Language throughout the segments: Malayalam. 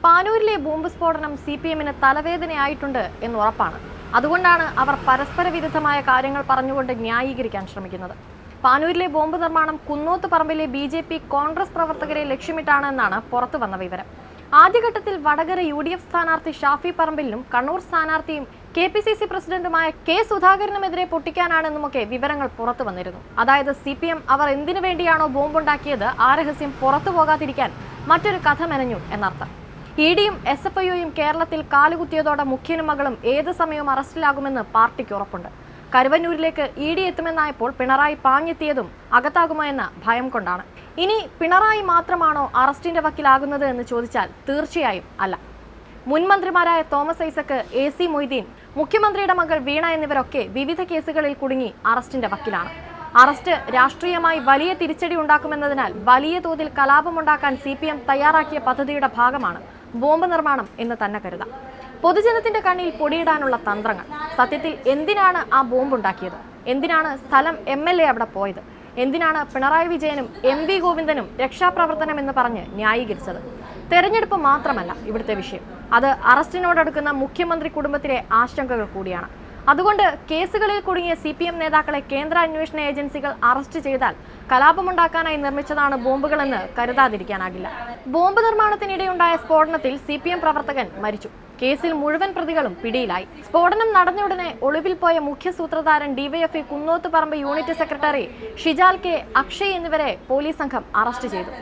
പാനൂരിലെ ബോംബ് സ്ഫോടനം സിപിഎമ്മിന് തലവേദനയായിട്ടുണ്ട് എന്നുറപ്പാണ്. അതുകൊണ്ടാണ് അവർ പരസ്പര വിരുദ്ധമായ കാര്യങ്ങൾ പറഞ്ഞുകൊണ്ട് ന്യായീകരിക്കാൻ ശ്രമിക്കുന്നത്. പാനൂരിലെ ബോംബ് നിർമ്മാണം കുന്നോത്തുപറമ്പിലെ BJP കോൺഗ്രസ് പ്രവർത്തകരെ ലക്ഷ്യമിട്ടാണ് എന്നാണ് പുറത്തുവന്ന വിവരം. ആദ്യഘട്ടത്തിൽ വടകര UDF സ്ഥാനാർത്ഥി ഷാഫി പറമ്പിലിനും കണ്ണൂർ സ്ഥാനാർത്ഥിയും KPCC പ്രസിഡന്റുമായ K സുധാകരനുമെതിരെ പൊട്ടിക്കാനാണെന്നുമൊക്കെ വിവരങ്ങൾ പുറത്തു വന്നിരുന്നു. അതായത് CPM അവർ എന്തിനു വേണ്ടിയാണോ ബോംബുണ്ടാക്കിയത് ആ രഹസ്യം പുറത്തു പോകാതിരിക്കാൻ മറ്റൊരു കഥ മെനഞ്ഞു എന്നർത്ഥം. EDയും SFIയും കേരളത്തിൽ കാലുകുത്തിയതോടെ മുഖ്യനും മകളും ഏത് സമയവും അറസ്റ്റിലാകുമെന്ന് പാർട്ടിക്ക് ഉറപ്പുണ്ട്. കരുവന്നൂരിലേക്ക് ED എത്തുമെന്നായപ്പോൾ പിണറായി പാഞ്ഞെത്തിയതും അകത്താകുമോ എന്ന ഭയം കൊണ്ടാണ്. ഇനി പിണറായി മാത്രമാണോ അറസ്റ്റിന്റെ വക്കിലാകുന്നത് എന്ന് ചോദിച്ചാൽ തീർച്ചയായും അല്ല. മുൻ മന്ത്രിമാരായ തോമസ് ഐസക്, AC മൊയ്തീൻ, മുഖ്യമന്ത്രിയുടെ മകൾ വീണ എന്നിവരൊക്കെ വിവിധ കേസുകളിൽ കുടുങ്ങി അറസ്റ്റിന്റെ വക്കിലാണ്. അറസ്റ്റ് രാഷ്ട്രീയമായി വലിയ തിരിച്ചടി ഉണ്ടാക്കുമെന്നതിനാൽ വലിയ തോതിൽ കലാപമുണ്ടാക്കാൻ CPM തയ്യാറാക്കിയ പദ്ധതിയുടെ ഭാഗമാണ് ബോംബ് നിർമ്മാണം എന്ന് തന്നെ കരുതാം. പൊതുജനത്തിന്റെ കണ്ണിൽ പൊടിയിടാനുള്ള തന്ത്രങ്ങൾ. സത്യത്തിൽ എന്തിനാണ് ആ ബോംബ് ഉണ്ടാക്കിയത്? എന്തിനാണ് സ്ഥലം MLA അവിടെ പോയത്? എന്തിനാണ് പിണറായി വിജയനും MV ഗോവിന്ദനും രക്ഷാപ്രവർത്തനം എന്ന് പറഞ്ഞ് ന്യായീകരിച്ചത്? തെരഞ്ഞെടുപ്പ് മാത്രമല്ല ഇവിടുത്തെ വിഷയം, അത് അറസ്റ്റിനോടടുക്കുന്ന മുഖ്യമന്ത്രി കുടുംബത്തിലെ ആശങ്കകൾ കൂടിയാണ്. അതുകൊണ്ട് കേസുകളിൽ കുടുങ്ങിയ CPM നേതാക്കളെ കേന്ദ്ര അന്വേഷണ ഏജൻസികൾ അറസ്റ്റ് ചെയ്താൽ കലാപമുണ്ടാക്കാനായി നിർമ്മിച്ചതാണ് ബോംബുകളെന്ന് കരുതാതിരിക്കാനാകില്ല. ബോംബ് നിർമ്മാണത്തിനിടെയുണ്ടായ സ്ഫോടനത്തിൽ CPM പ്രവർത്തകൻ മരിച്ചു. കേസിൽ മുഴുവൻ പ്രതികളും പിടിയിലായി. സ്ഫോടനം നടന്നയുടനെ ഒളിവിൽ പോയ മുഖ്യ സൂത്രധാരൻ DYFI Kunnothuparamba unit secretary Shijal K, Akshay എന്നിവരെ പോലീസ് സംഘം അറസ്റ്റ് ചെയ്തു.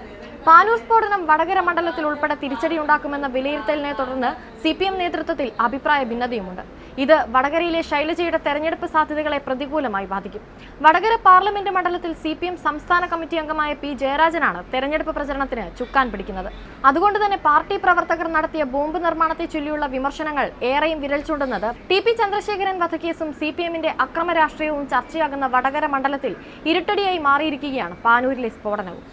പാനൂർ സ്ഫോടനം വടകര മണ്ഡലത്തിൽ ഉൾപ്പെടെ തിരിച്ചടിയുണ്ടാക്കുമെന്ന വിലയിരുത്തലിനെ തുടർന്ന് CPM നേതൃത്വത്തിൽ അഭിപ്രായ ഭിന്നതയുമുണ്ട്. ഇത് വടകരയിലെ ശൈലജയുടെ തെരഞ്ഞെടുപ്പ് സാധ്യതകളെ പ്രതികൂലമായി ബാധിക്കും. വടകര പാർലമെന്റ് മണ്ഡലത്തിൽ CPM സംസ്ഥാന കമ്മിറ്റി അംഗമായ P ജയരാജനാണ് തെരഞ്ഞെടുപ്പ് പ്രചരണത്തിന് ചുക്കാൻ പിടിക്കുന്നത്. അതുകൊണ്ട് തന്നെ പാർട്ടി പ്രവർത്തകർ നടത്തിയ ബോംബ് നിർമ്മാണത്തെ ചൊല്ലിയുള്ള വിമർശനങ്ങൾ ഏറെയും വിരൽ ചൂണ്ടുന്നത് TP ചന്ദ്രശേഖരൻ വധക്കേസും CPMന്റെ അക്രമ രാഷ്ട്രീയവും ചർച്ചയാകുന്ന വടകര മണ്ഡലത്തിൽ ഇരുട്ടടിയായി മാറിയിരിക്കുകയാണ് പാനൂരിലെ സ്ഫോടനവും.